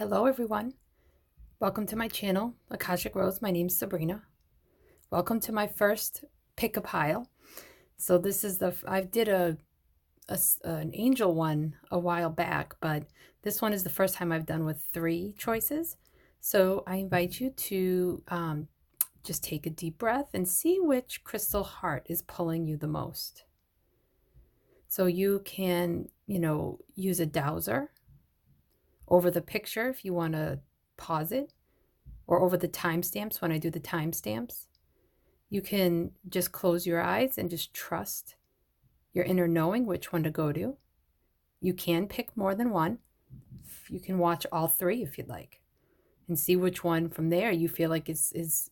Hello everyone. Welcome to my channel, Akashic Rose. My name's Sabrina. Welcome to my first pick a pile. So this is I did an angel one a while back, but this one is the first time I've done with 3 choices. So I invite you to just take a deep breath and see which crystal heart is pulling you the most. So you can, use a dowser over the picture if you want to pause it, or over the timestamps when I do the timestamps. You can just close your eyes and just trust your inner knowing which one to go to. You can pick more than one. You can watch all 3 if you'd like and see which one from there you feel like is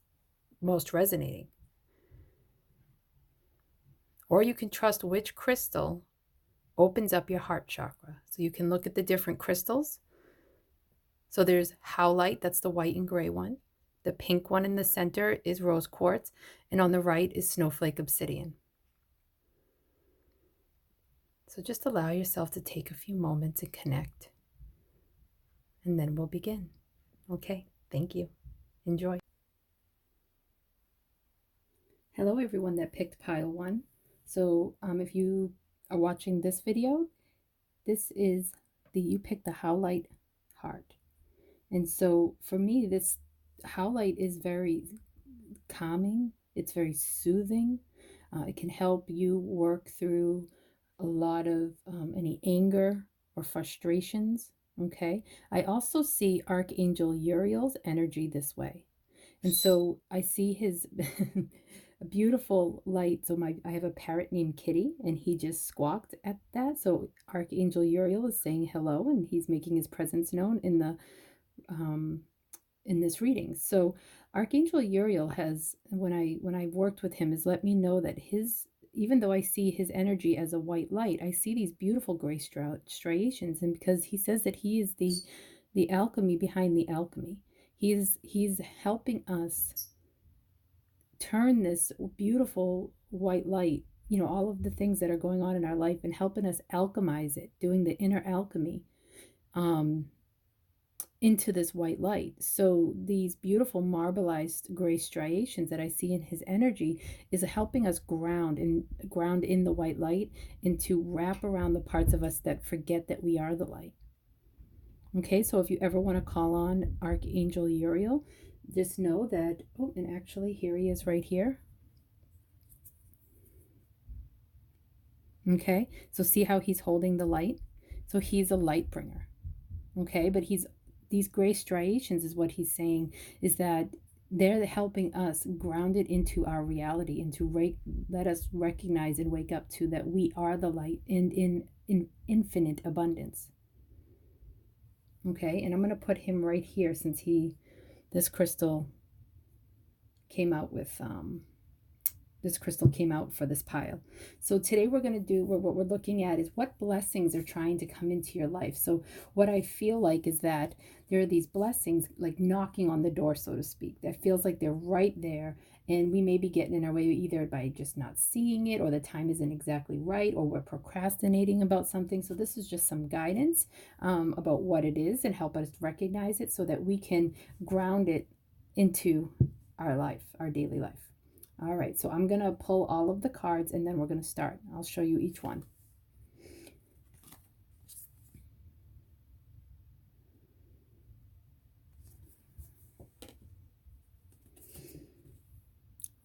most resonating. Or you can trust which crystal opens up your heart chakra. So you can look at the different crystals. So there's howlite, that's the white and gray one. The pink one in the center is rose quartz, and on the right is snowflake obsidian. So just allow yourself to take a few moments and connect, and then we'll begin. Okay, thank you. Enjoy. Hello everyone that picked pile 1. So if you are watching this video, this is you picked the howlite heart. And so for me, this howlite is very calming. It's very soothing. It can help you work through a lot of any anger or frustrations. Okay. I also see Archangel Uriel's energy this way. And so I see his a beautiful light. So I have a parrot named Kitty, and he just squawked at that. So Archangel Uriel is saying hello, and he's making his presence known in this reading. So Archangel Uriel has, when I worked with him, has let me know that even though I see his energy as a white light, I see these beautiful gray striations. And because he says that he is the alchemy behind the alchemy, he's helping us turn this beautiful white light, all of the things that are going on in our life, and helping us alchemize it, doing the inner alchemy into this white light. So these beautiful marbleized gray striations that I see in his energy is helping us ground in the white light, and to wrap around the parts of us that forget that we are the light. Okay, so if you ever want to call on Archangel Uriel, just know that, and actually here he is right here. Okay, so see how he's holding the light? So he's a light bringer. Okay, but these gray striations is what he's saying, is that they're helping us ground it into our reality, and to let us recognize and wake up to that we are the light in infinite abundance. Okay, and I'm going to put him right here, since this crystal came out for this pile. So today we're going to do, what we're looking at is what blessings are trying to come into your life. So what I feel like is that there are these blessings like knocking on the door, so to speak, that feels like they're right there, and we may be getting in our way either by just not seeing it, or the time isn't exactly right, or we're procrastinating about something. So this is just some guidance about what it is, and help us recognize it so that we can ground it into our life, our daily life. All right, so I'm going to pull all of the cards, and then we're going to start. I'll show you each one.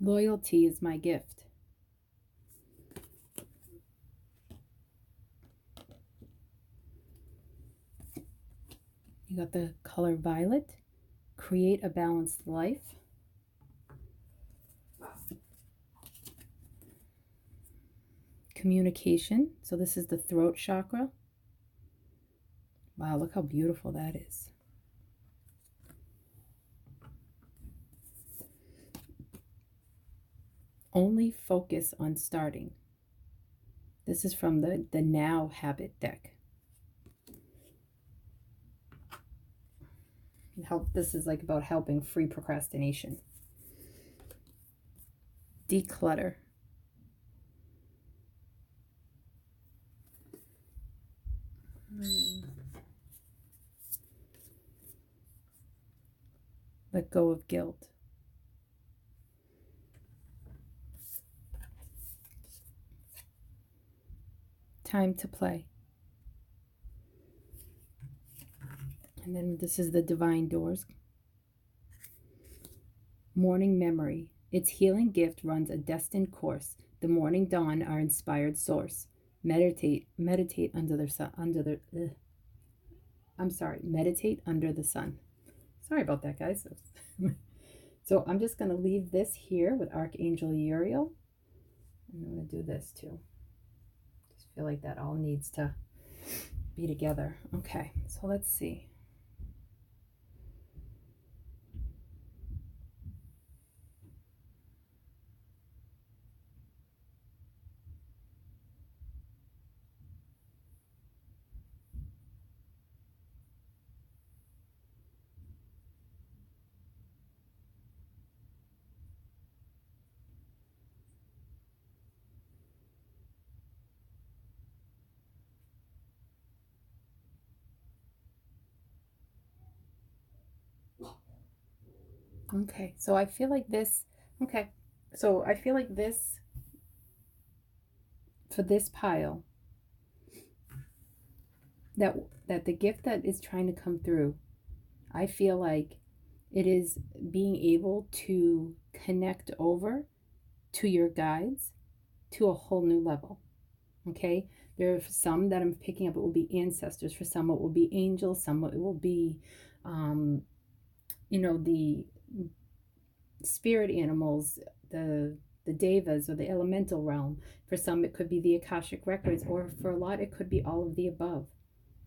Loyalty is my gift. You got the color violet. Create a balanced life. Communication. So this is the throat chakra. Wow, look how beautiful that is. Only focus on starting. This is from the Now Habit deck. This is like about helping free procrastination. Declutter. Let go of guilt. Time to play. And then this is the divine doors. Morning memory. Its healing gift runs a destined course. The morning dawn, our inspired source. Meditate under the sun. Meditate under the sun. Sorry about that, guys. So I'm just going to leave this here with Archangel Uriel. And I'm going to do this too. Just feel like that all needs to be together. Okay, so let's see. Okay, so I feel like this, okay, so I feel like this, for this pile, that the gift that is trying to come through, I feel like it is being able to connect over to your guides to a whole new level. Okay, there are some that I'm picking up, it will be ancestors. For some it will be angels, some it will be the spirit animals, the devas or the elemental realm. For some it could be the Akashic records, or for a lot it could be all of the above.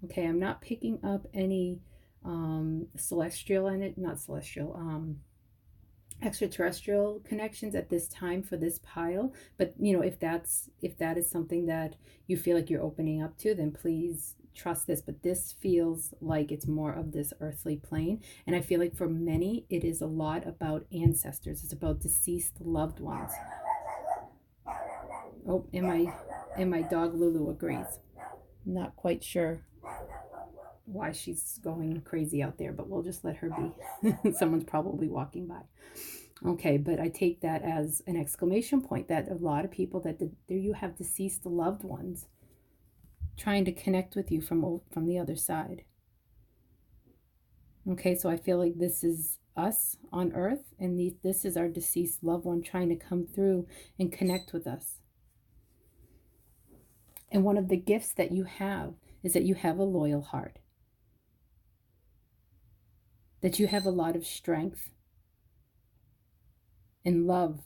Okay, I'm not picking up any celestial in it, not celestial, extraterrestrial connections at this time for this pile. But if that is something that you feel like you're opening up to, then please trust this. But this feels like it's more of this earthly plane, and I feel like for many it is a lot about ancestors. It's about deceased loved ones. Oh, and my dog Lulu agrees. Not quite sure why she's going crazy out there, but we'll just let her be. Someone's probably walking by. Okay, but I take that as an exclamation point that a lot of people that there you have deceased loved ones trying to connect with you from the other side. Okay, so I feel like this is us on earth, and this is our deceased loved one trying to come through and connect with us. And one of the gifts that you have is that you have a loyal heart, that you have a lot of strength and love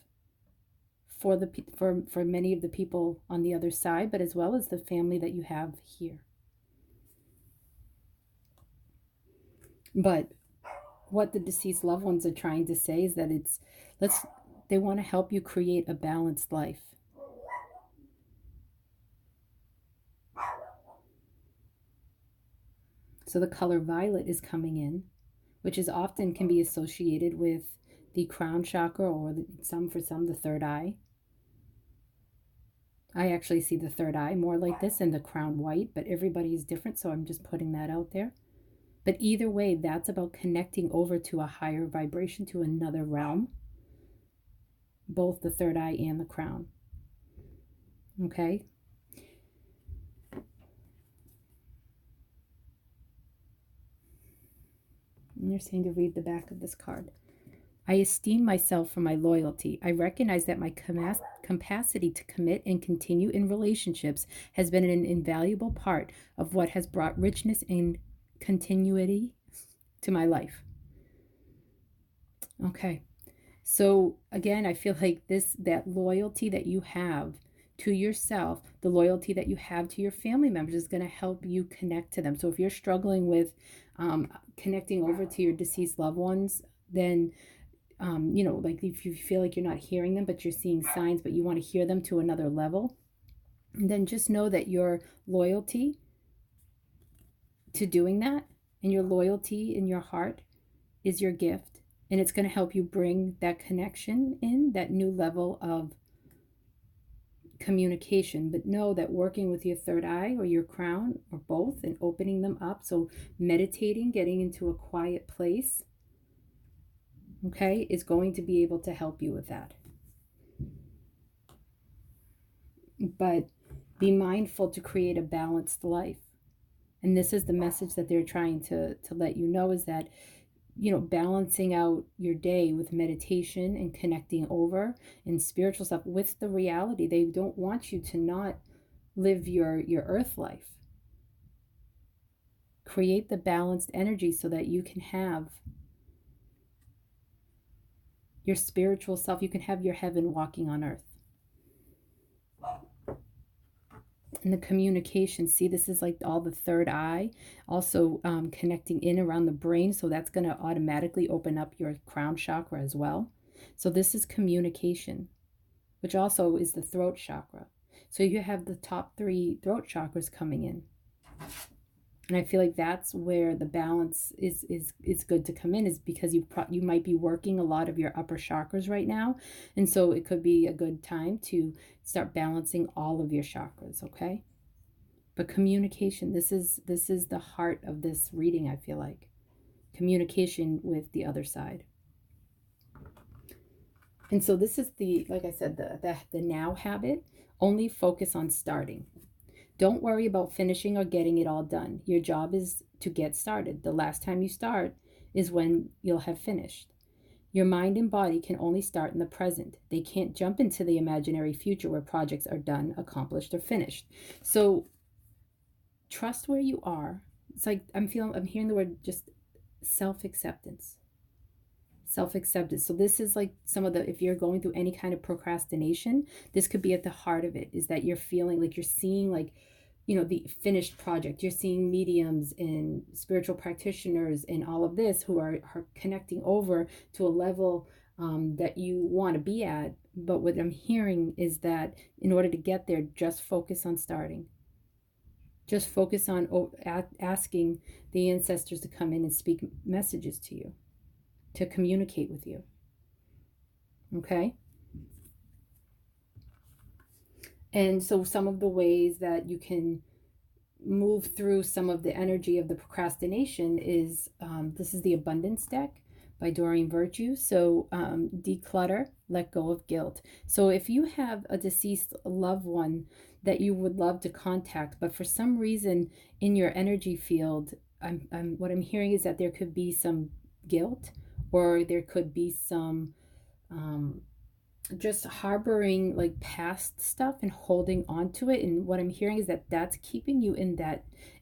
for many of the people on the other side, but as well as the family that you have here. But what the deceased loved ones are trying to say is that they want to help you create a balanced life. So the color violet is coming in, which is often can be associated with the crown chakra, or for some the third eye. I actually see the third eye more like this and the crown white, but everybody is different, so I'm just putting that out there. But either way, that's about connecting over to a higher vibration, to another realm, both the third eye and the crown. Okay? And you're saying to read the back of this card. I esteem myself for my loyalty. I recognize that my capacity to commit and continue in relationships has been an invaluable part of what has brought richness and continuity to my life. Okay. So again, I feel like that loyalty that you have to yourself, the loyalty that you have to your family members, is going to help you connect to them. So if you're struggling with connecting over to your deceased loved ones, then like if you feel like you're not hearing them, but you're seeing signs, but you want to hear them to another level, then just know that your loyalty to doing that, and your loyalty in your heart, is your gift. And it's going to help you bring that connection in, that new level of communication. But know that working with your third eye or your crown, or both, and opening them up, so meditating, getting into a quiet place, okay, is going to be able to help you with that. But be mindful to create a balanced life. And this is the message that they're trying to let you know, is that, balancing out your day with meditation and connecting over and spiritual stuff with the reality. They don't want you to not live your earth life. Create the balanced energy so that you can have your spiritual self, you can have your heaven walking on earth. And the communication, see, this is like all the third eye, also connecting in around the brain. So that's going to automatically open up your crown chakra as well. So this is communication, which also is the throat chakra. So you have the top 3 throat chakras coming in. And I feel like that's where the balance is good to come in, is because you might be working a lot of your upper chakras right now. And so it could be a good time to start balancing all of your chakras, okay? But communication, this is the heart of this reading, I feel like. Communication with the other side. And so this is like I said, the now habit. Only focus on starting. Don't worry about finishing or getting it all done. Your job is to get started. The last time you start is when you'll have finished. Your mind and body can only start in the present. They can't jump into the imaginary future where projects are done, accomplished, or finished. So trust where you are. It's like I'm hearing the word just self-acceptance. Self-acceptance. So this is like some of the, if you're going through any kind of procrastination, this could be at the heart of it, is that you're feeling like you're seeing like, the finished project. You're seeing mediums and spiritual practitioners and all of this who are connecting over to a level that you want to be at. But what I'm hearing is that in order to get there, just focus on starting. Just focus on asking the ancestors to come in and speak messages to you, to communicate with you. Okay? And so some of the ways that you can move through some of the energy of the procrastination is, this is the Abundance deck by Doreen Virtue. So declutter, let go of guilt. So if you have a deceased loved one that you would love to contact, but for some reason in your energy field, what I'm hearing is that there could be some guilt, or there could be some just harboring like past stuff and holding on to it. And what I'm hearing is that that's keeping you in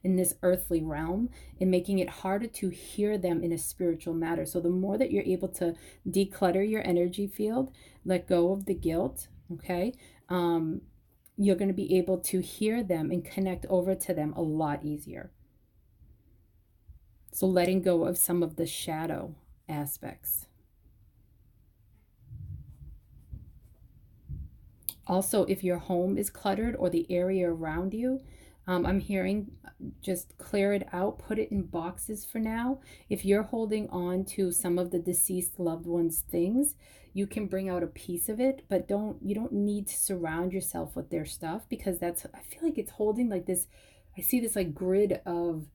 this earthly realm and making it harder to hear them in a spiritual matter. So the more that you're able to declutter your energy field, let go of the guilt, okay, you're going to be able to hear them and connect over to them a lot easier. So letting go of some of the shadow aspects. Also, if your home is cluttered or the area around you, I'm hearing just clear it out, put it in boxes for now. If you're holding on to some of the deceased loved ones' things, you can bring out a piece of it, but you don't need to surround yourself with their stuff, because I feel like it's holding like this, I see this like grid of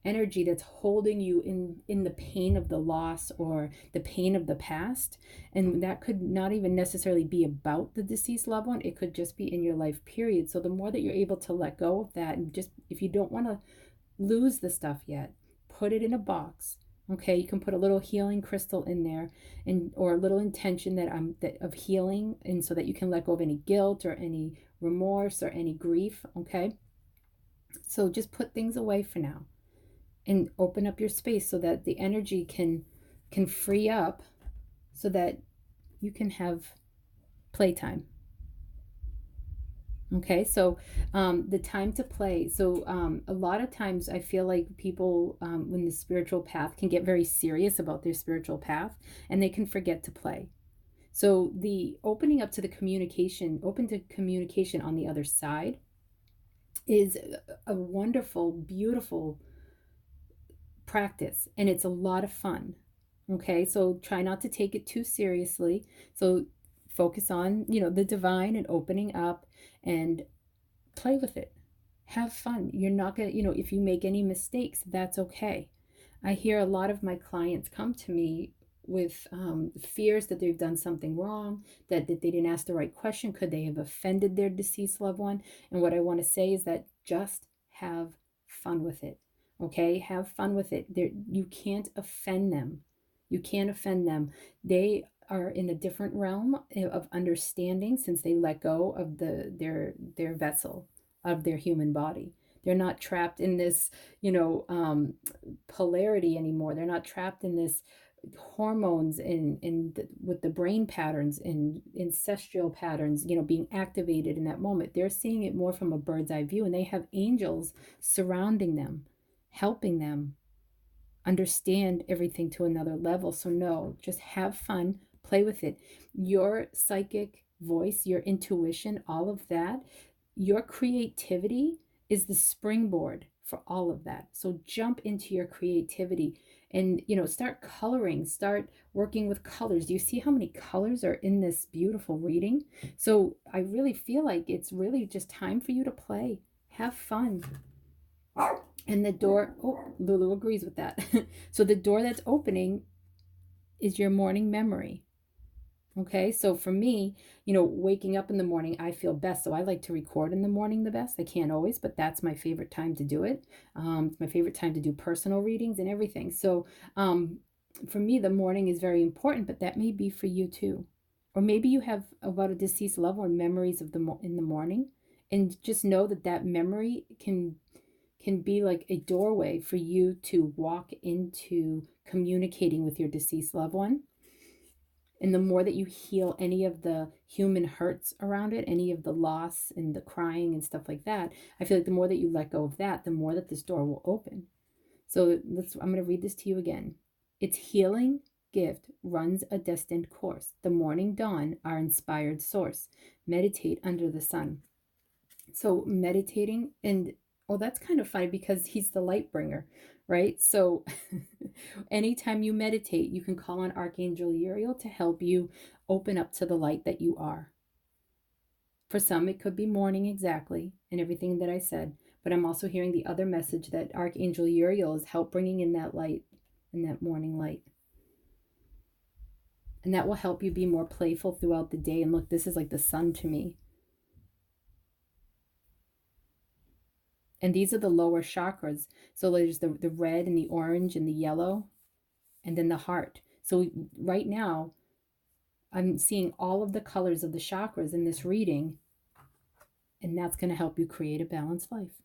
energy that's holding you in the pain of the loss or the pain of the past. And that could not even necessarily be about the deceased loved one. It could just be in your life period. So the more that you're able to let go of that, and just, if you don't want to lose the stuff yet, put it in a box. Okay, you can put a little healing crystal in there, or a little intention that of healing, and so that you can let go of any guilt or any remorse or any grief. Okay, so just put things away for now and open up your space so that the energy can free up, so that you can have playtime. Okay, so the time to play. So a lot of times I feel like people, when the spiritual path, can get very serious about their spiritual path, and they can forget to play. So the opening up to the communication, open to communication on the other side, is a wonderful, beautiful practice, and it's a lot of fun. Okay, so try not to take it too seriously. So focus on, the divine, and opening up, and play with it. Have fun. You're not going to, if you make any mistakes, that's okay. I hear a lot of my clients come to me fears that they've done something wrong, that they didn't ask the right question. Could they have offended their deceased loved one? And what I want to say is that just have fun with it. Okay, have fun with it. You can't offend them. You can't offend them. They are in a different realm of understanding since they let go of their vessel, of their human body. They're not trapped in this, polarity anymore. They're not trapped in this hormones with the brain patterns and ancestral patterns, being activated in that moment. They're seeing it more from a bird's eye view, and they have angels surrounding them, helping them understand everything to another level. So no, just have fun, play with it. Your psychic voice, your intuition, all of that, your creativity is the springboard for all of that. So jump into your creativity and start coloring, start working with colors. Do you see how many colors are in this beautiful reading? So I really feel like it's really just time for you to play, have fun. And the door, oh, Lulu agrees with that. So the door that's opening is your morning memory. Okay, so for me, waking up in the morning, I feel best. So I like to record in the morning the best. I can't always, but that's my favorite time to do it. It's my favorite time to do personal readings and everything. So for me, the morning is very important, but that may be for you too. Or maybe you have about a deceased loved one memories of in the morning, and just know that that memory can be like a doorway for you to walk into communicating with your deceased loved one. And the more that you heal any of the human hurts around it, any of the loss and the crying and stuff like that, I feel like the more that you let go of that, the more that this door will open. So I'm going to read this to you again. Its healing gift runs a destined course. The morning dawn, our inspired source. Meditate under the sun. So meditating, and that's kind of funny because he's the light bringer, right? So anytime you meditate, you can call on Archangel Uriel to help you open up to the light that you are. For some, it could be morning exactly and everything that I said, but I'm also hearing the other message that Archangel Uriel is help bringing in that light, in that morning light. And that will help you be more playful throughout the day. And look, this is like the sun to me. And these are the lower chakras. So there's the red and the orange and the yellow, and then the heart. So right now, I'm seeing all of the colors of the chakras in this reading, and that's going to help you create a balanced life.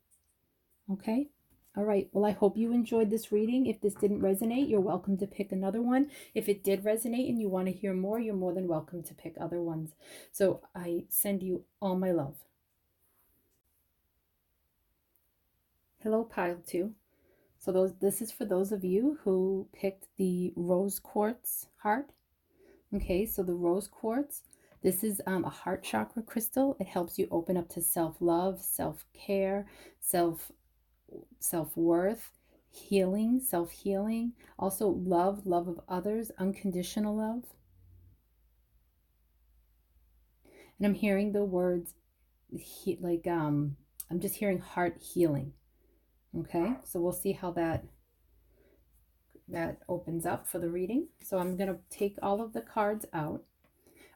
Okay? All right. Well, I hope you enjoyed this reading. If this didn't resonate, you're welcome to pick another one. If it did resonate and you want to hear more, you're more than welcome to pick other ones. So I send you all my love. Hello, Pile 2. So this is for those of you who picked the rose quartz heart. Okay, so the rose quartz, this is a heart chakra crystal. It helps you open up to self-love, self-care, self-worth, healing, self-healing, also love of others, unconditional love. And I'm hearing the words I'm just hearing heart healing. Okay, so we'll see how that opens up for the reading. So I'm going to take all of the cards out.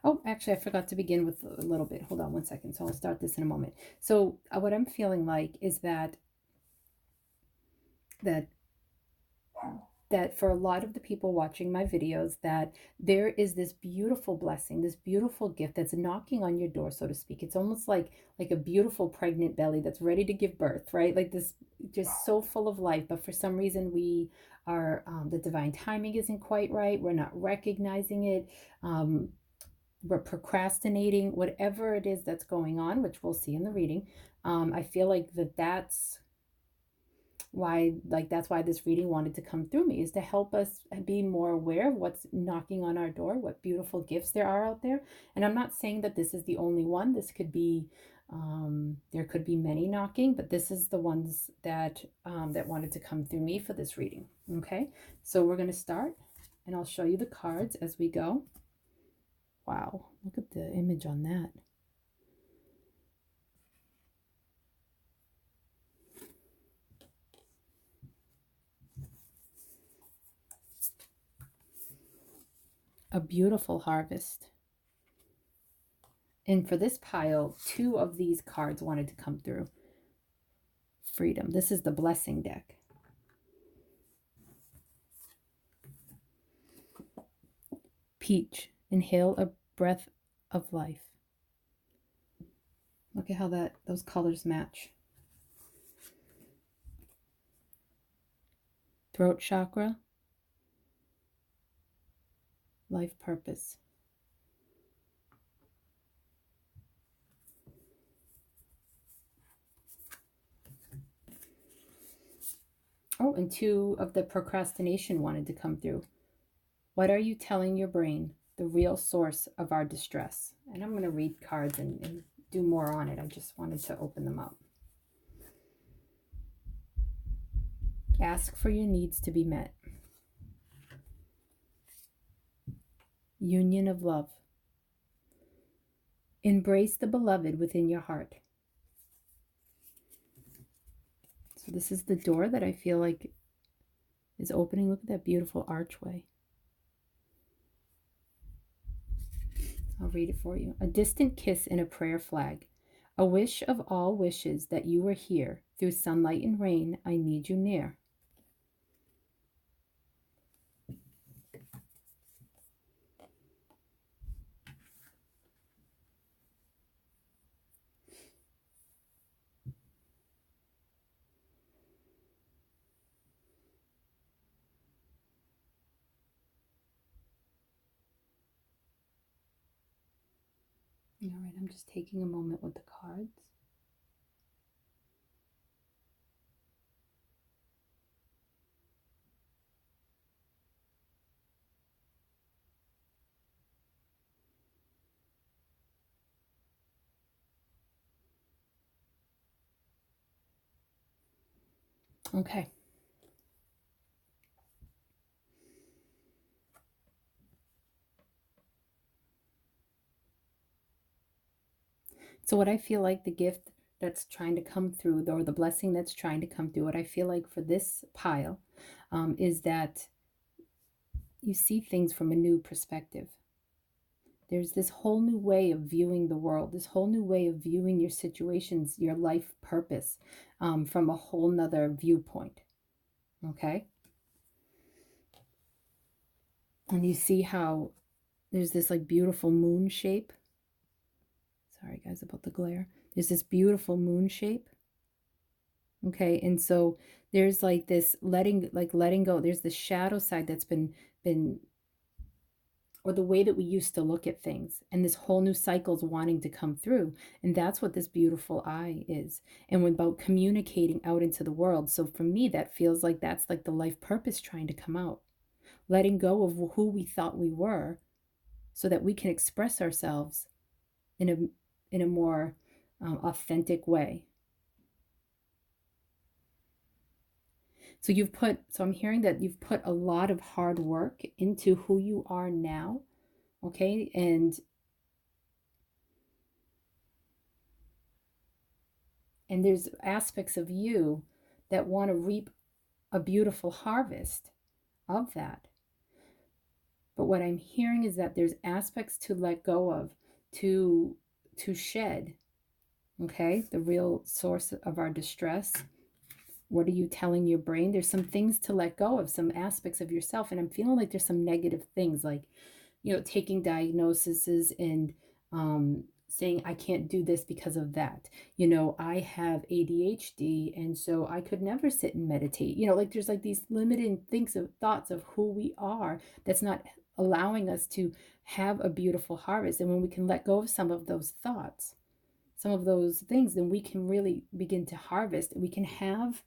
Oh, actually, I forgot to begin with a little bit. Hold on one second. So I'll start this in a moment. So what I'm feeling like is that for a lot of the people watching my videos, that there is this beautiful blessing, this beautiful gift that's knocking on your door, so to speak. It's almost like a beautiful pregnant belly that's ready to give birth, right? Like this, just so full of life. But for some reason, we are the divine timing isn't quite right. We're not recognizing it. We're procrastinating, whatever it is that's going on, which we'll see in the reading. I feel like that's why this reading wanted to come through me, is to help us be more aware of what's knocking on our door, what beautiful gifts there are out there. And I'm not saying that this is the only one. This could be there could be many knocking, but this is the ones that wanted to come through me for this reading. Okay, so we're going to start, and I'll show you the cards as we go. Wow, look at the image on that. a beautiful harvest. And for this pile, 2 of these cards wanted to come through. Freedom. This is the blessing deck. Peach. Inhale a breath of life. Look at how those colors match. Throat chakra. Life purpose. Oh, and 2 of the procrastination wanted to come through. What are you telling your brain? The real source of our distress. And I'm going to read cards and do more on it. I just wanted to open them up. Ask for your needs to be met. Union of love. Embrace the beloved within your heart. So this is the door that I feel like is opening. Look at that beautiful archway. I'll read it for you. A distant kiss in a prayer flag. A wish of all wishes that you were here. Through sunlight and rain, I need you near. All right, I'm just taking a moment with the cards. Okay. So what I feel like the gift that's trying to come through, or the blessing that's trying to come through, what I feel like for this pile is that you see things from a new perspective. There's this whole new way of viewing the world, this whole new way of viewing your situations, your life purpose from a whole nother viewpoint. Okay? And you see how there's this like beautiful moon shape. Sorry guys about the glare. There's this beautiful moon shape. Okay, and so there's like this letting go. There's the shadow side that's been or the way that we used to look at things, and this whole new cycle's wanting to come through. And that's what this beautiful eye is. And about communicating out into the world. So for me, that feels like that's like the life purpose trying to come out. Letting go of who we thought we were so that we can express ourselves in a more authentic way. So I'm hearing that you've put a lot of hard work into who you are now, okay? And there's aspects of you that want to reap a beautiful harvest of that. But what I'm hearing is that there's aspects to let go of, to shed, okay? The real source of our distress. What are you telling your brain? There's some things to let go of, some aspects of yourself. And I'm feeling like there's some negative things, like, taking diagnoses and saying, I can't do this because of that. I have ADHD, and so I could never sit and meditate. Like there's like these limiting thoughts of who we are that's not allowing us to have a beautiful harvest. And when we can let go of some of those thoughts, some of those things, then we can really begin to harvest. We can have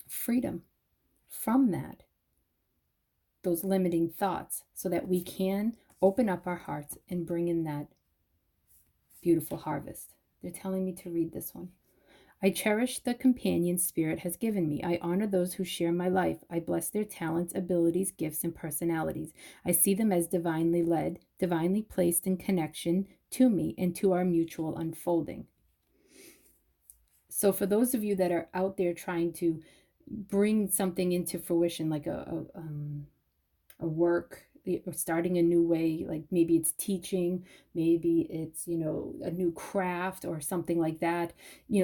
freedom from those limiting thoughts, so that we can open up our hearts and bring in that beautiful harvest. They're telling me to read this one. I cherish the companion Spirit has given me. I honor those who share my life. I bless their talents, abilities, gifts, and personalities. I see them as divinely led, divinely placed in connection to me and to our mutual unfolding. So for those of you that are out there trying to bring something into fruition, like a work or starting a new way, like maybe it's teaching, maybe it's, a new craft or something like that,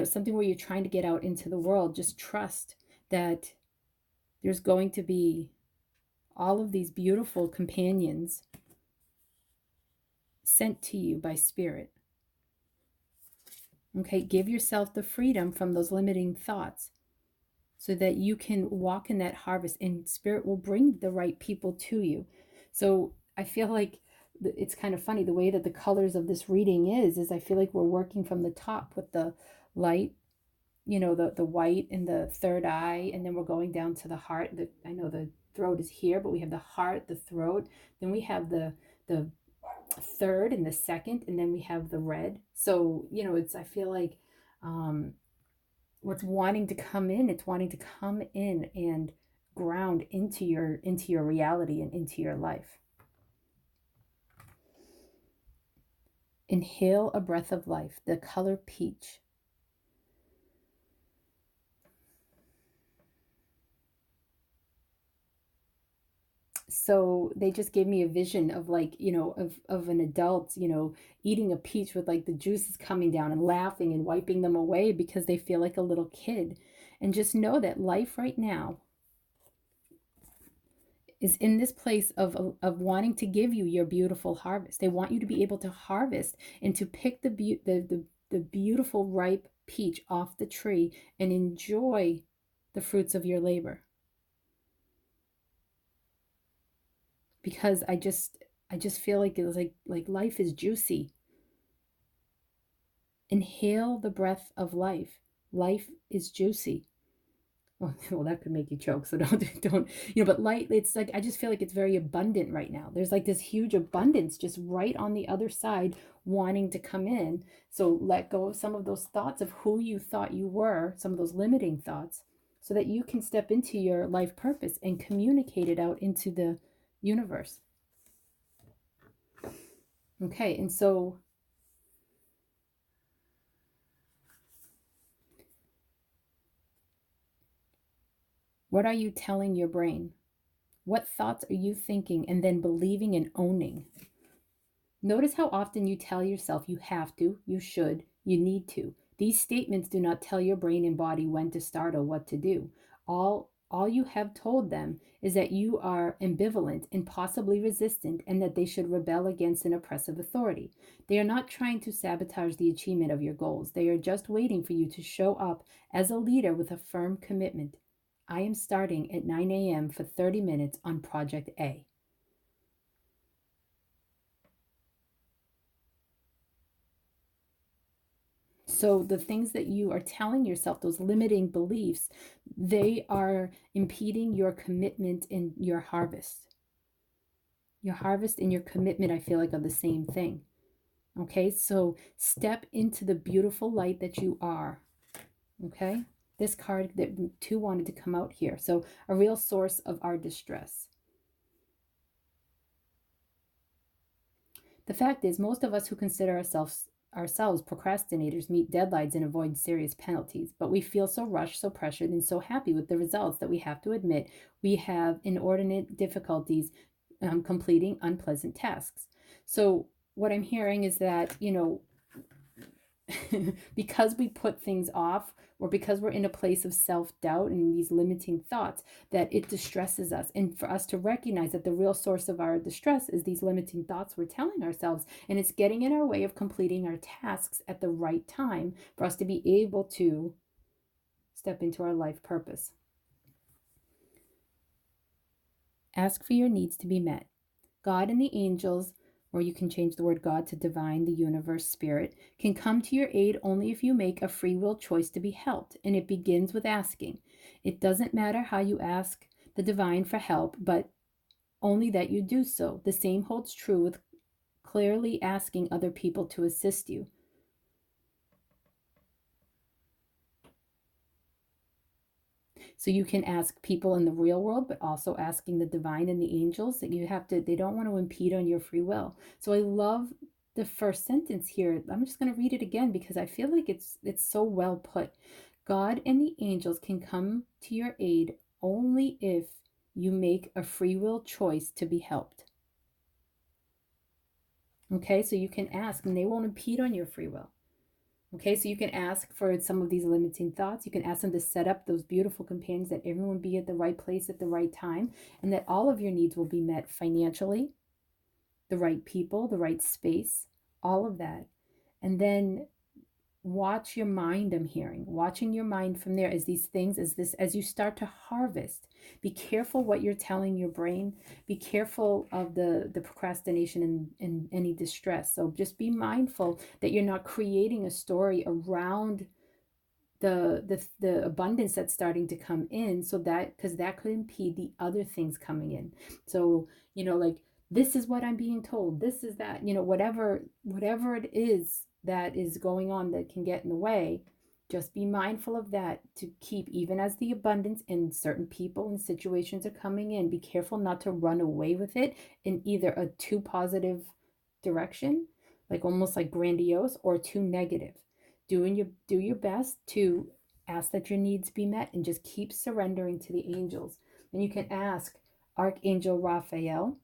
something where you're trying to get out into the world. Just trust that there's going to be all of these beautiful companions sent to you by spirit. Okay, give yourself the freedom from those limiting thoughts so that you can walk in that harvest, and spirit will bring the right people to you. So I feel like it's kind of funny the way that the colors of this reading is I feel like we're working from the top with the light, the white and the third eye, and then we're going down to the heart. I know the throat is here, but we have the heart, the throat, then we have the third and the second, and then we have the red. So I feel like what's wanting to come in, it's wanting to come in and ground into your reality and into your life. Inhale a breath of life, the color peach. So they just gave me a vision of like, of an adult, eating a peach with like the juices coming down and laughing and wiping them away because they feel like a little kid. And just know that life right now is in this place of wanting to give you your beautiful harvest. They want you to be able to harvest and to pick the beautiful ripe peach off the tree and enjoy the fruits of your labor. Because I just feel like it was like life is juicy. Inhale the breath of life. Life is juicy. Well, that could make you choke, so don't, but light, it's like, I just feel like it's very abundant right now. There's like this huge abundance just right on the other side wanting to come in. So let go of some of those thoughts of who you thought you were, some of those limiting thoughts, so that you can step into your life purpose and communicate it out into the universe. Okay, and so what are you telling your brain? What thoughts are you thinking and then believing and owning? Notice how often you tell yourself you have to, you should, you need to. These statements do not tell your brain and body when to start or what to do. All you have told them is that you are ambivalent and possibly resistant, and that they should rebel against an oppressive authority. They are not trying to sabotage the achievement of your goals. They are just waiting for you to show up as a leader with a firm commitment. I am starting at 9 a.m. for 30 minutes on Project A. So the things that you are telling yourself, those limiting beliefs, they are impeding your commitment in your harvest. Your harvest and your commitment, I feel like, are the same thing. Okay, so step into the beautiful light that you are. Okay, this card that too wanted to come out here. So a real source of our distress. The fact is, most of us who consider ourselves procrastinators meet deadlines and avoid serious penalties, but we feel so rushed, so pressured, and so happy with the results that we have to admit we have inordinate difficulties completing unpleasant tasks. So what I'm hearing is that, because we put things off, or because we're in a place of self-doubt and these limiting thoughts, that it distresses us. And for us to recognize that the real source of our distress is these limiting thoughts we're telling ourselves, and it's getting in our way of completing our tasks at the right time for us to be able to step into our life purpose. Ask for your needs to be met. God and the angels, or you can change the word God to divine, the universe, spirit, can come to your aid only if you make a free will choice to be helped, and it begins with asking. It doesn't matter how you ask the divine for help, but only that you do so. The same holds true with clearly asking other people to assist you. So you can ask people in the real world, but also asking the divine and the angels, that they don't want to impede on your free will. So I love the first sentence here. I'm just going to read it again because I feel like it's so well put. God and the angels can come to your aid only if you make a free will choice to be helped. Okay, so you can ask and they won't impede on your free will. Okay, so you can ask for some of these limiting thoughts. You can ask them to set up those beautiful companions, that everyone be at the right place at the right time, and that all of your needs will be met financially, the right people, the right space, all of that. And then watch your mind. I'm hearing watching your mind from there, as these things, as you start to harvest. Be careful what you're telling your brain. Be careful of the procrastination and any distress. So just be mindful that you're not creating a story around the abundance that's starting to come in, so that, because that could impede the other things coming in. So like, this is what I'm being told, this is that, whatever it is that is going on that can get in the way. Just be mindful of that, to keep, even as the abundance and certain people and situations are coming in, be careful not to run away with it in either a too positive direction, like almost like grandiose, or too negative. Do your best to ask that your needs be met, and just keep surrendering to the angels. And you can ask Archangel Raphael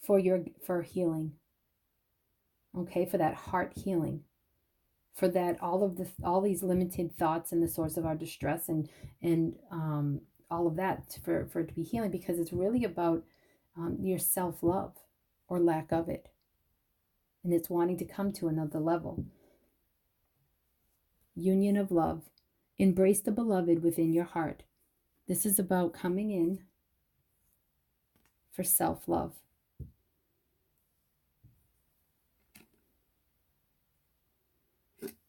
for healing. Okay, for that heart healing, for that, all these limited thoughts and the source of our distress, and all of that, for it to be healing, because it's really about your self-love, or lack of it, and it's wanting to come to another level. Union of love. Embrace the beloved within your heart. This is about coming in for self-love.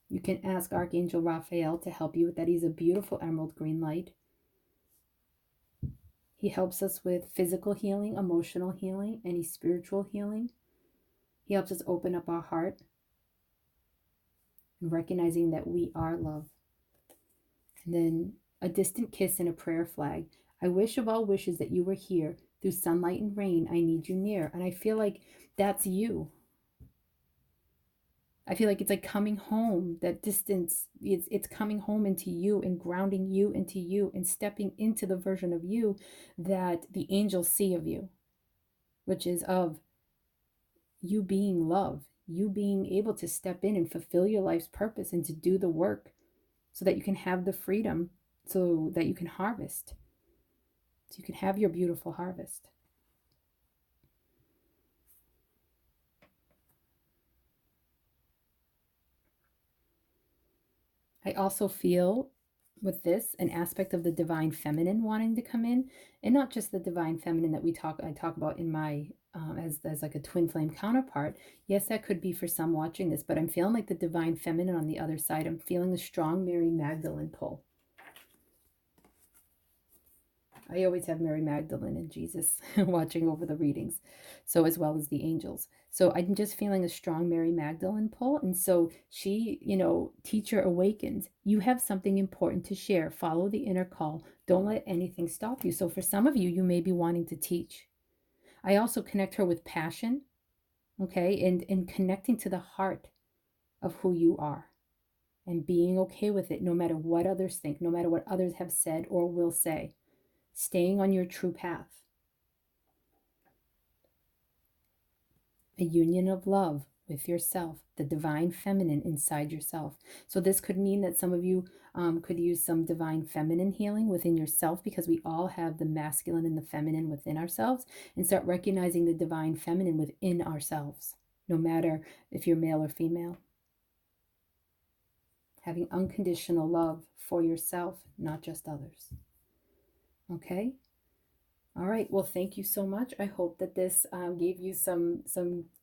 You can ask Archangel Raphael to help you with that. He's a beautiful emerald green light. He helps us with physical healing, emotional healing, any spiritual healing. He helps us open up our heart and recognizing that we are love. And then a distant kiss and a prayer flag. I wish of all wishes that you were here. Through sunlight and rain, I need you near. And I feel like that's you. I feel like it's like coming home. That distance, it's coming home into you, and grounding you into you, and stepping into the version of you that the angels see of you, which is of you being love, you being able to step in and fulfill your life's purpose, and to do the work so that you can have the freedom, so that you can harvest, so you can have your beautiful harvest. I also feel with this an aspect of the divine feminine wanting to come in, and not just the divine feminine that I talk about in my as like a twin flame counterpart. Yes, that could be for some watching this, but I'm feeling like the divine feminine on the other side. I'm feeling a strong Mary Magdalene pull. I always have Mary Magdalene and Jesus watching over the readings, so as well as the angels. So I'm just feeling a strong Mary Magdalene pull. And so she, teacher awakens. You have something important to share. Follow the inner call. Don't let anything stop you. So for some of you, you may be wanting to teach. I also connect her with passion, okay, and connecting to the heart of who you are, and being okay with it, no matter what others think, no matter what others have said or will say. Staying on your true path. A union of love with yourself, the divine feminine inside yourself. So this could mean that some of you could use some divine feminine healing within yourself, because we all have the masculine and the feminine within ourselves, and start recognizing the divine feminine within ourselves, no matter if you're male or female. Having unconditional love for yourself, not just others. Okay? All right. Well, thank you so much. I hope that this gave you some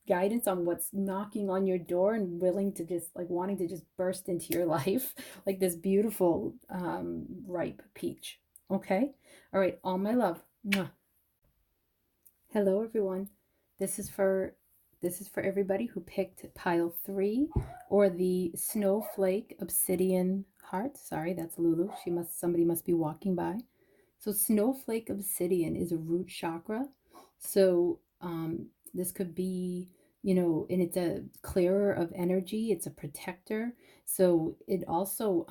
guidance on what's knocking on your door, and willing to just wanting to just burst into your life like this beautiful ripe peach. Okay. All right. All my love. Mwah. Hello, everyone. This is for everybody who picked pile 3, or the snowflake obsidian heart. Sorry, that's Lulu. Somebody must be walking by. So snowflake obsidian is a root chakra. So this could be, and it's a clearer of energy. It's a protector. So it also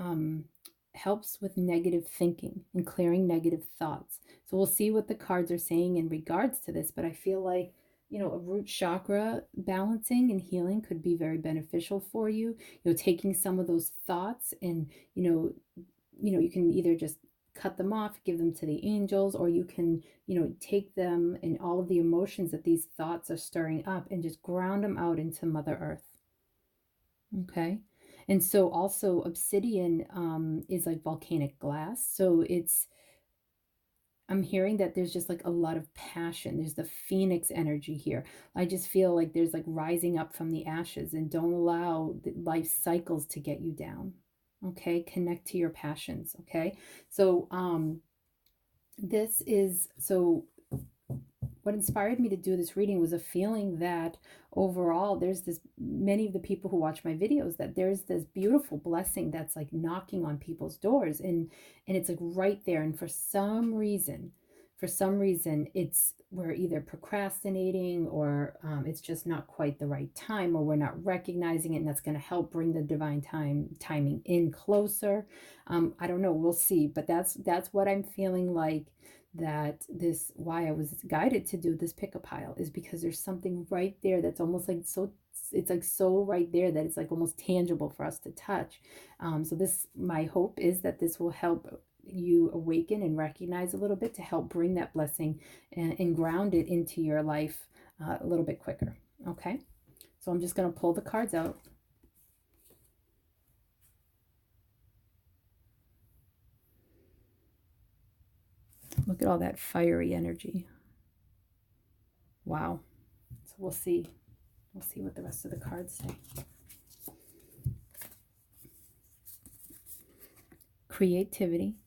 helps with negative thinking and clearing negative thoughts. So we'll see what the cards are saying in regards to this. But I feel like a root chakra balancing and healing could be very beneficial for you. Taking some of those thoughts and, you can either just cut them off, give them to the angels, or you can, take them and all of the emotions that these thoughts are stirring up and just ground them out into Mother Earth. Okay. And so also obsidian is like volcanic glass. So I'm hearing that there's just like a lot of passion. There's the phoenix energy here. I just feel like there's like rising up from the ashes, and don't allow the life cycles to get you down. Okay. Connect to your passions. Okay. So, what inspired me to do this reading was a feeling that overall there's this, many of the people who watch my videos, that there's this beautiful blessing that's like knocking on people's doors, and it's like right there, and for some reason it's, we're either procrastinating, or it's just not quite the right time, or we're not recognizing it, and that's going to help bring the divine timing in closer. I don't know, we'll see, but that's what I'm feeling like, that this, why I was guided to do this pick a pile, is because there's something right there that's almost like so, it's like so right there that it's like almost tangible for us to touch. So this, my hope is that this will help you awaken and recognize a little bit, to help bring that blessing and ground it into your life a little bit quicker. Okay, so I'm just going to pull the cards out. Look at all that fiery energy. Wow. So we'll see. We'll see what the rest of the cards say. Creativity.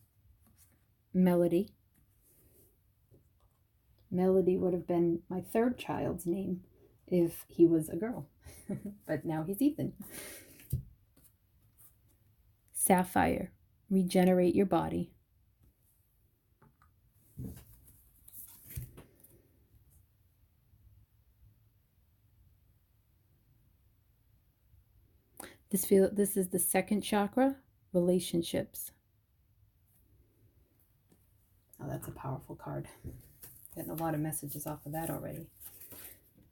Melody. Melody would have been my third child's name if he was a girl. But now he's Ethan. Sapphire. Regenerate your body. This is the second chakra, relationships. Oh, that's a powerful card. Getting a lot of messages off of that already.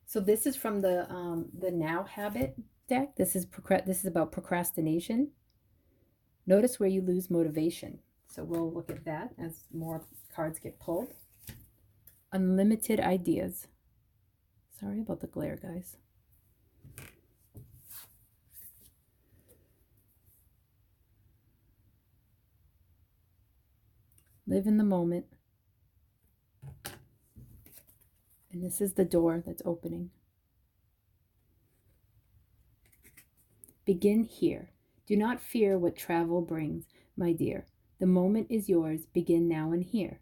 So this is from the Now Habit deck. This is about procrastination. Notice where you lose motivation. So we'll look at that as more cards get pulled. Unlimited ideas. Sorry about the glare, guys. Live in the moment. And this is the door that's opening. Begin here. Do not fear what travel brings, my dear. The moment is yours. Begin now and here.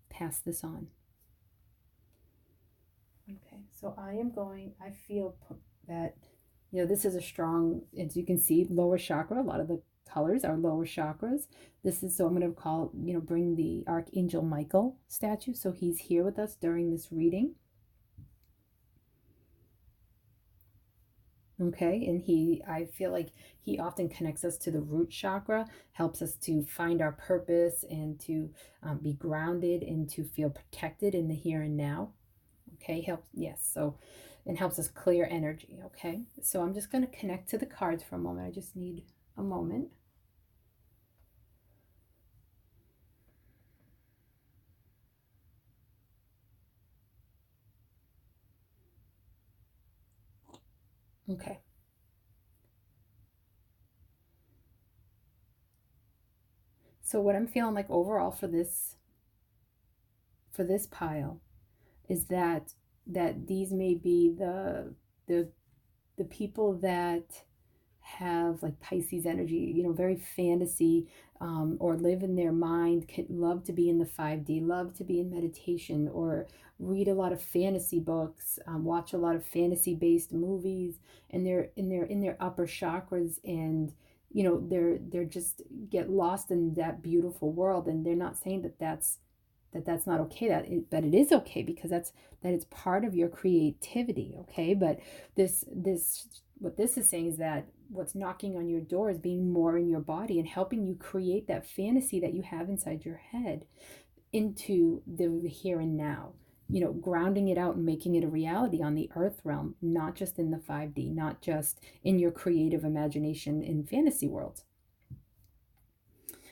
Pass this on. Okay, so I feel that, this is a strong, as you can see, lower chakra. A lot of the colors are lower chakras. So I'm going to bring the Archangel Michael statue. So he's here with us during this reading. Okay, and I feel like he often connects us to the root chakra, helps us to find our purpose and to be grounded and to feel protected in the here and now. Okay, and helps us clear energy. Okay, so I'm just going to connect to the cards for a moment. I just need a moment. Okay. So what I'm feeling like overall for this pile is that these may be the people that have like Pisces energy, very fantasy, or live in their mind, love to be in the 5D, love to be in meditation, or read a lot of fantasy books, watch a lot of fantasy based movies, and they're in their upper chakras, and they're just get lost in that beautiful world. And they're not saying that that's not okay, but it is okay, because that it's part of your creativity. Okay, but what this is saying is that what's knocking on your door is being more in your body and helping you create that fantasy that you have inside your head into the here and now. grounding it out and making it a reality on the earth realm, not just in the 5D, not just in your creative imagination in fantasy worlds.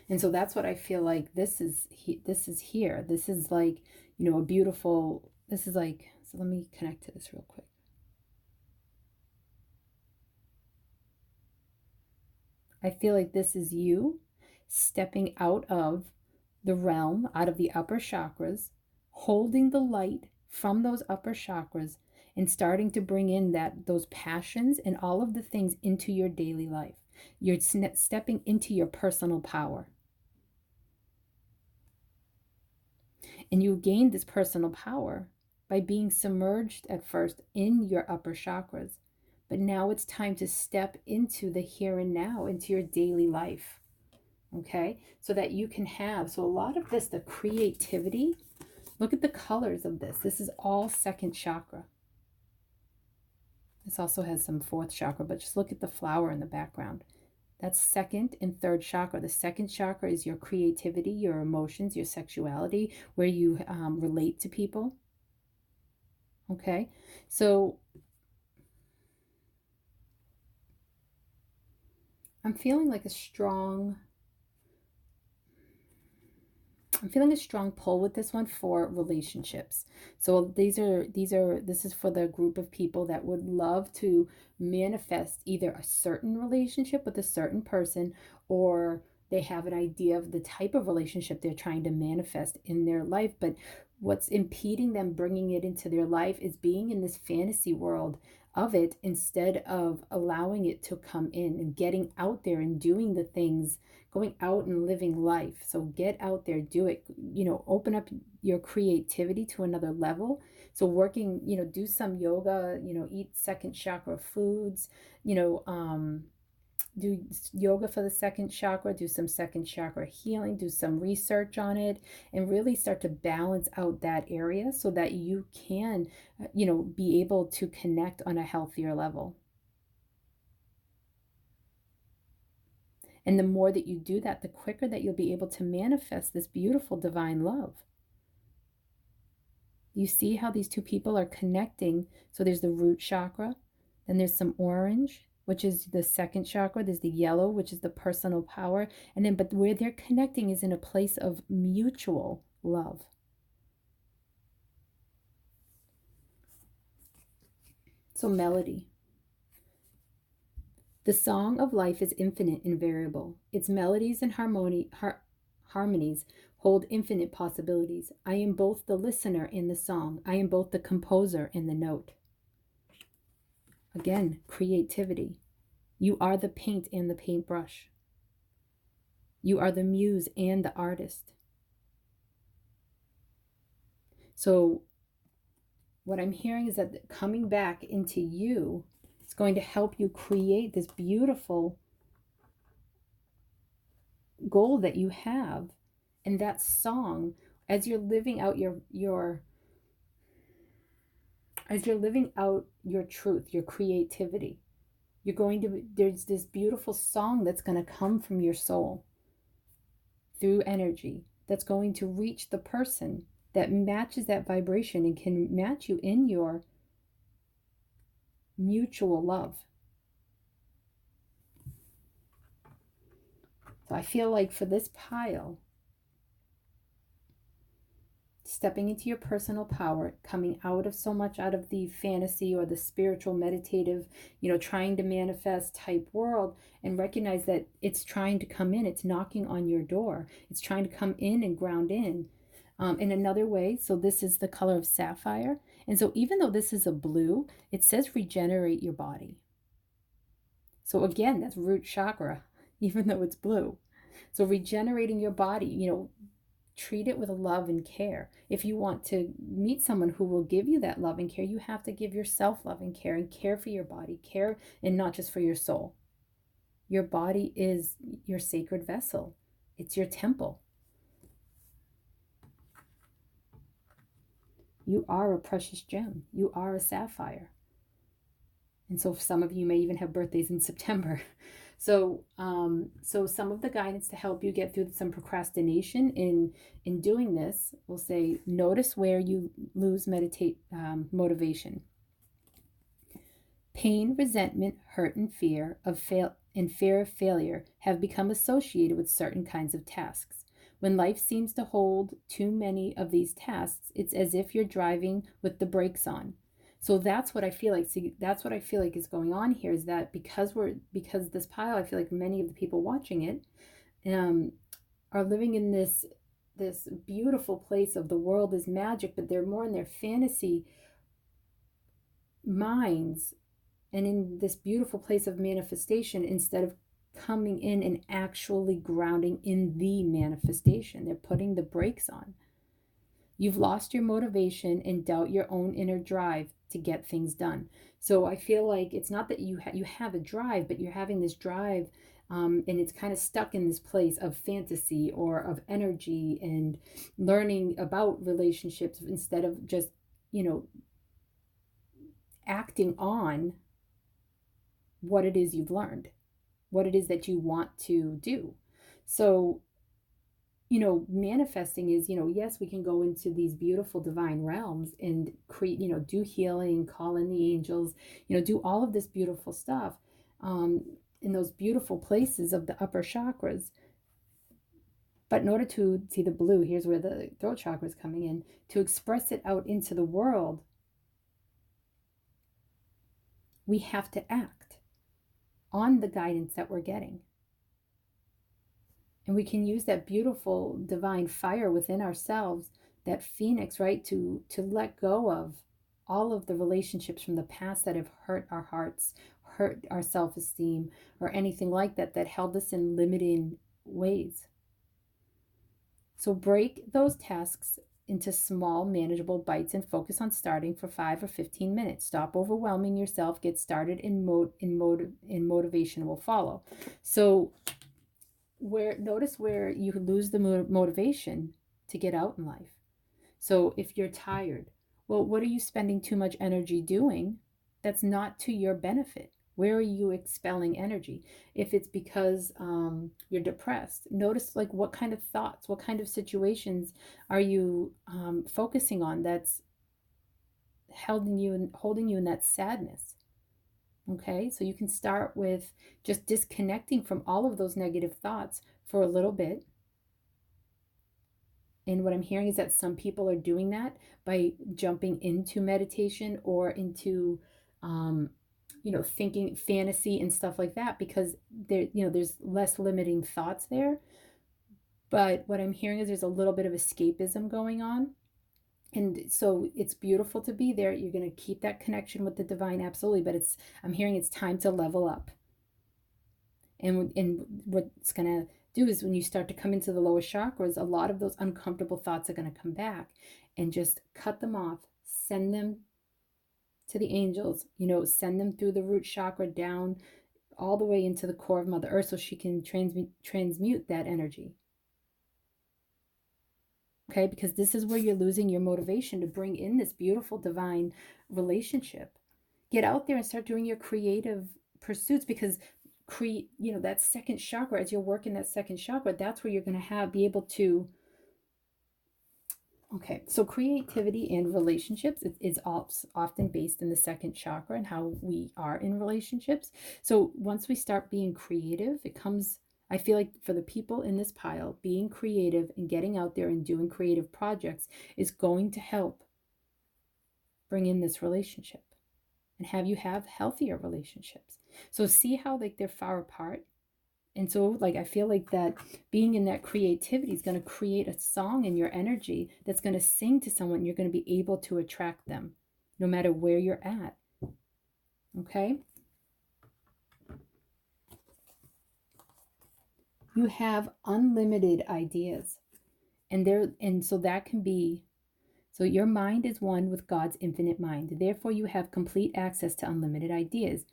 And so that's what I feel like this is here. This is like, a beautiful, this is like, so let me connect to this real quick. I feel like this is you stepping out of the realm, out of the upper chakras, holding the light from those upper chakras and starting to bring in those passions and all of the things into your daily life. You're stepping into your personal power. And you gain this personal power by being submerged at first in your upper chakras. But now it's time to step into the here and now, into your daily life. Okay? So that you can have, so a lot of this, the creativity, look at the colors of this. This is all second chakra. This also has some fourth chakra, but just look at the flower in the background. That's second and third chakra. The second chakra is your creativity, your emotions, your sexuality, where you relate to people. Okay, so I'm feeling like I'm feeling a strong pull with this one for relationships. So this is for the group of people that would love to manifest either a certain relationship with a certain person, or they have an idea of the type of relationship they're trying to manifest in their life, but what's impeding them bringing it into their life is being in this fantasy world of it instead of allowing it to come in and getting out there and doing the things, going out and living life. So get out there, do it, open up your creativity to another level. So working, do some yoga, eat second chakra foods, do yoga for the second chakra, do some second chakra healing, do some research on it, and really start to balance out that area so that you can, be able to connect on a healthier level. And the more that you do that, the quicker that you'll be able to manifest this beautiful divine love. You see how these two people are connecting? So there's the root chakra, then there's some orange, which is the second chakra. There's the yellow, which is the personal power. And then, but where they're connecting is in a place of mutual love. So melody. The song of life is infinite and variable. Its melodies and harmonies hold infinite possibilities. I am both the listener and the song. I am both the composer and the note. Again, creativity. You are the paint and the paintbrush. You are the muse and the artist. So what I'm hearing is that coming back into you is going to help you create this beautiful goal that you have. And that song, as you're living out as you're living out your truth, your creativity, there's this beautiful song that's going to come from your soul through energy that's going to reach the person that matches that vibration and can match you in your mutual love. So I feel like for this pile, stepping into your personal power, coming out of the fantasy or the spiritual meditative, trying to manifest type world, and recognize that it's trying to come in, it's knocking on your door, it's trying to come in and ground in another way. So this is the color of sapphire. And so even though this is a blue, it says regenerate your body. So again, that's root chakra, even though it's blue. So regenerating your body, treat it with love and care. If you want to meet someone who will give you that love and care, you have to give yourself love and care for your body, care, and not just for your soul. Your body is your sacred vessel. It's your temple. You are a precious gem. You are a sapphire. And so some of you may even have birthdays in September. So some of the guidance to help you get through some procrastination in doing this will say, notice where you lose motivation. Pain, resentment, hurt, and fear of failure have become associated with certain kinds of tasks. When life seems to hold too many of these tasks, it's as if you're driving with the brakes on. So that's what I feel like. See, that's what I feel like is going on here, is that because this pile, I feel like many of the people watching it um, are living in this beautiful place of the world is magic, but they're more in their fantasy minds and in this beautiful place of manifestation instead of coming in and actually grounding in the manifestation. They're putting the brakes on. You've lost your motivation and doubt your own inner drive to get things done. So I feel like it's not that you have a drive, but you're having this drive, and it's kind of stuck in this place of fantasy or of energy and learning about relationships instead of just, acting on what it is you've learned, what it is that you want to do. So, manifesting is, yes, we can go into these beautiful divine realms and create, do healing, call in the angels, do all of this beautiful stuff in those beautiful places of the upper chakras. But in order to see the blue, here's where the throat chakra is coming in, to express it out into the world, we have to act on the guidance that we're getting. And we can use that beautiful divine fire within ourselves, that phoenix, right, to let go of all of the relationships from the past that have hurt our hearts, hurt our self-esteem, or anything like that, that held us in limiting ways. So break those tasks into small, manageable bites and focus on starting for 5 or 15 minutes. Stop overwhelming yourself. Get started, and motivation will follow. So notice where you lose the motivation to get out in life. So if you're tired, well, what are you spending too much energy doing that's not to your benefit? Where are you expelling energy? If it's because you're depressed, notice like what kind of thoughts, what kind of situations are you focusing on that's holding you in that sadness. Okay, so you can start with just disconnecting from all of those negative thoughts for a little bit. And what I'm hearing is that some people are doing that by jumping into meditation or into, thinking fantasy and stuff like that, because there's less limiting thoughts there. But what I'm hearing is there's a little bit of escapism going on. And so it's beautiful to be there. You're going to keep that connection with the divine, absolutely. But I'm hearing it's time to level up. And what's going to do is when you start to come into the lower chakras, a lot of those uncomfortable thoughts are going to come back, and just cut them off, send them to the angels, send them through the root chakra down all the way into the core of Mother Earth so she can transmute that energy. Okay, because this is where you're losing your motivation to bring in this beautiful divine relationship. Get out there and start doing your creative pursuits, because that second chakra, as you're working that second chakra, that's where you're going to be able to. Okay, so creativity and relationships is often based in the second chakra and how we are in relationships. So once we start being creative, I feel like for the people in this pile, being creative and getting out there and doing creative projects is going to help bring in this relationship and have healthier relationships. So see how they're far apart. And so I feel like that being in that creativity is going to create a song in your energy that's going to sing to someone. You're going to be able to attract them no matter where you're at. Okay? You have unlimited ideas. And so that can be, so your mind is one with God's infinite mind. Therefore, you have complete access to unlimited ideas,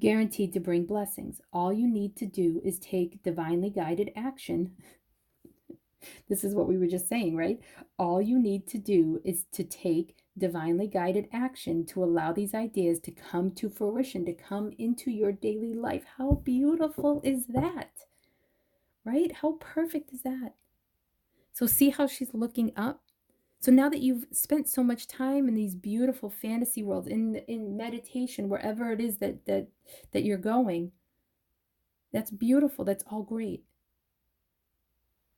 guaranteed to bring blessings. All you need to do is take divinely guided action This is what we were just saying, right? All you need to do is to take divinely guided action to allow these ideas to come to fruition, to come into your daily life. How beautiful is that? Right? How perfect is that? So see how she's looking up? So now that you've spent so much time in these beautiful fantasy worlds, in meditation, wherever it is that you're going, that's beautiful. That's all great.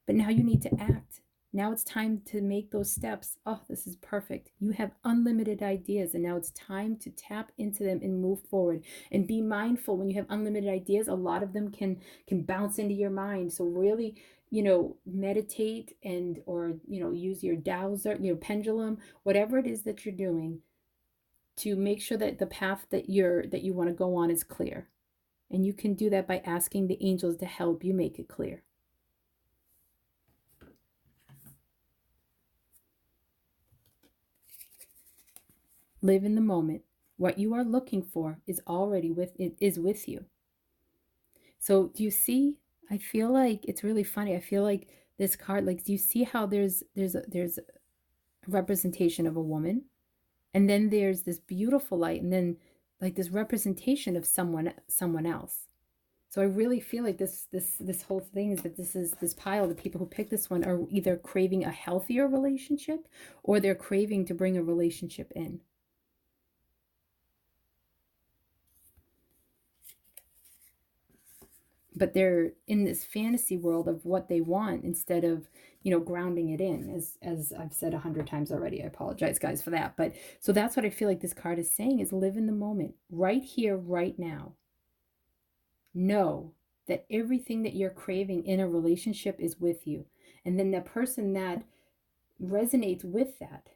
But now you need to act. Now it's time to make those steps. Oh, this is perfect. You have unlimited ideas, and now it's time to tap into them and move forward. And be mindful when you have unlimited ideas, a lot of them can bounce into your mind. So really, meditate and or use your dowser, pendulum, whatever it is that you're doing to make sure that the path that you want to go on is clear. And you can do that by asking the angels to help you make it clear. Live in the moment. What you are looking for is already with you. So do you see? I feel like it's really funny. I feel like this card, like, do you see how there's a representation of a woman, and then there's this beautiful light, and then like this representation of someone else. So I really feel like this whole thing is that this pile, the people who pick this one are either craving a healthier relationship, or they're craving to bring a relationship in. But they're in this fantasy world of what they want instead of grounding it in, as I've said 100 times already. I apologize, guys, for that. But so that's what I feel like this card is saying, is live in the moment, right here, right now. Know that everything that you're craving in a relationship is with you, and then the person that resonates with that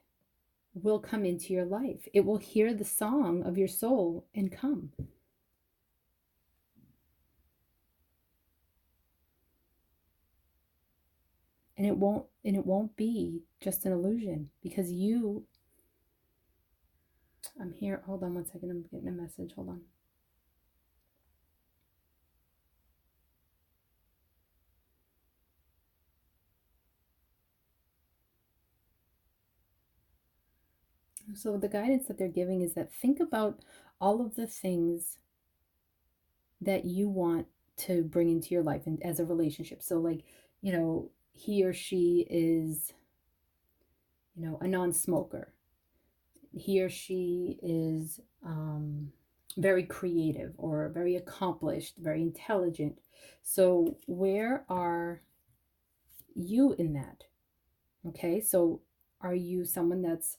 will come into your life. It will hear the song of your soul and come. And it won't be just an illusion, because I'm here. Hold on one second. I'm getting a message. Hold on. So the guidance that they're giving is that think about all of the things that you want to bring into your life and as a relationship. So like, he or she is, a non-smoker. He or she is very creative or very accomplished, very intelligent. So where are you in that? Okay, so are you someone that's,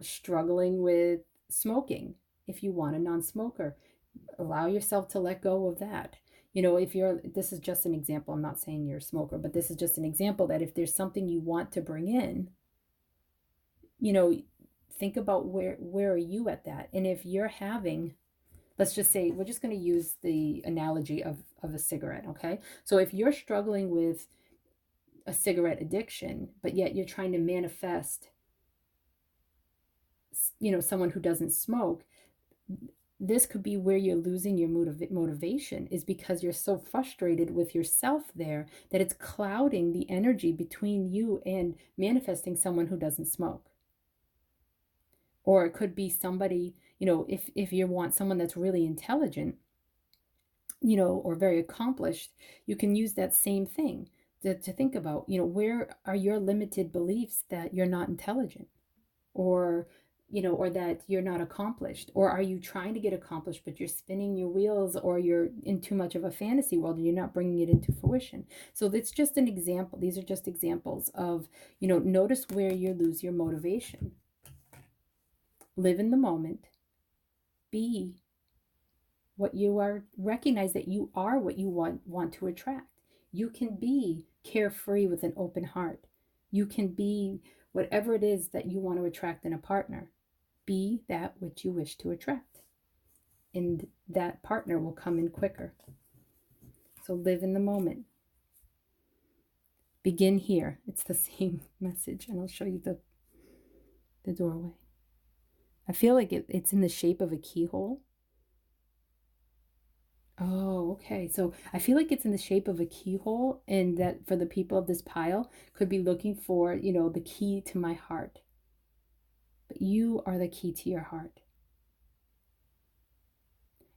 struggling with smoking? If you want a non-smoker, allow yourself to let go of that. If this is just an example, I'm not saying you're a smoker, but this is just an example that if there's something you want to bring in, think about where are you at that. And if you're having, let's just say, we're just going to use the analogy of a cigarette, okay? So if you're struggling with a cigarette addiction, but yet you're trying to manifest, someone who doesn't smoke, this could be where you're losing your motivation, is because you're so frustrated with yourself there that it's clouding the energy between you and manifesting someone who doesn't smoke. Or it could be somebody, if you want someone that's really intelligent, or very accomplished, you can use that same thing to think about, where are your limited beliefs that you're not intelligent, or or that you're not accomplished, or are you trying to get accomplished but you're spinning your wheels, or you're in too much of a fantasy world and you're not bringing it into fruition. So it's just an example. These are just examples of, notice where you lose your motivation. Live in the moment. Be what you are. Recognize that you are what you want to attract. You can be carefree with an open heart. You can be whatever it is that you want to attract in a partner. Be that which you wish to attract, and that partner will come in quicker. So live in the moment. Begin here. It's the same message, and I'll show you the doorway. I feel like it's in the shape of a keyhole. Oh, okay. So I feel like it's in the shape of a keyhole, and that for the people of this pile could be looking for, the key to my heart. But you are the key to your heart.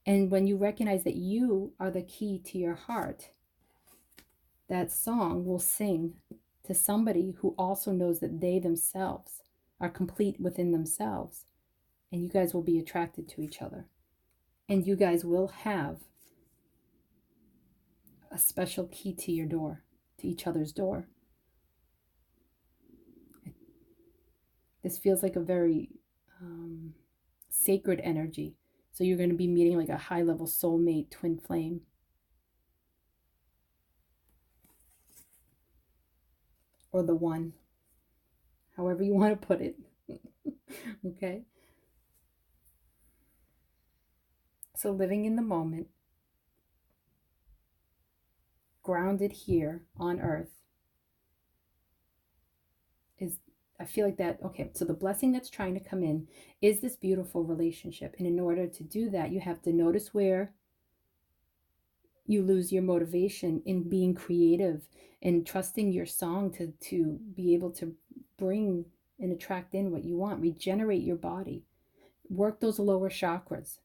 And when you recognize that you are the key to your heart, that song will sing to somebody who also knows that they themselves are complete within themselves. And you guys will be attracted to each other. And you guys will have a special key to your door, to each other's door. This feels like a very sacred energy. So you're going to be meeting like a high level soulmate twin flame. Or the one, however you want to put it. Okay? So living in the moment, grounded here on earth, is, I feel like that, okay, so the blessing that's trying to come in is this beautiful relationship. And in order to do that, you have to notice where you lose your motivation in being creative and trusting your song to be able to bring and attract in what you want. Regenerate your body. Work those lower chakras.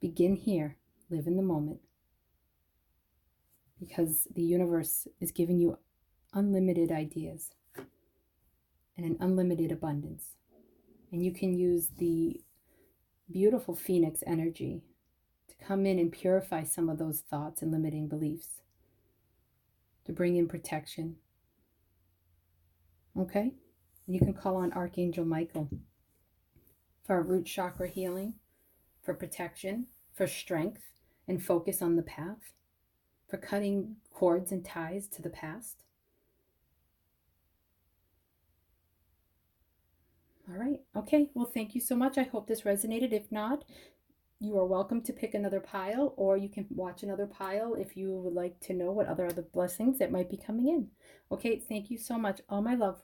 Begin here. Live in the moment. Because the universe is giving you unlimited ideas and an unlimited abundance. And you can use the beautiful Phoenix energy to come in and purify some of those thoughts and limiting beliefs, to bring in protection. Okay? And you can call on Archangel Michael for root chakra healing, for protection, for strength and focus on the path, for cutting cords and ties to the past. All right. Okay. Well, thank you so much. I hope this resonated. If not, you are welcome to pick another pile, or you can watch another pile if you would like to know what other blessings that might be coming in. Okay. Thank you so much. All my love.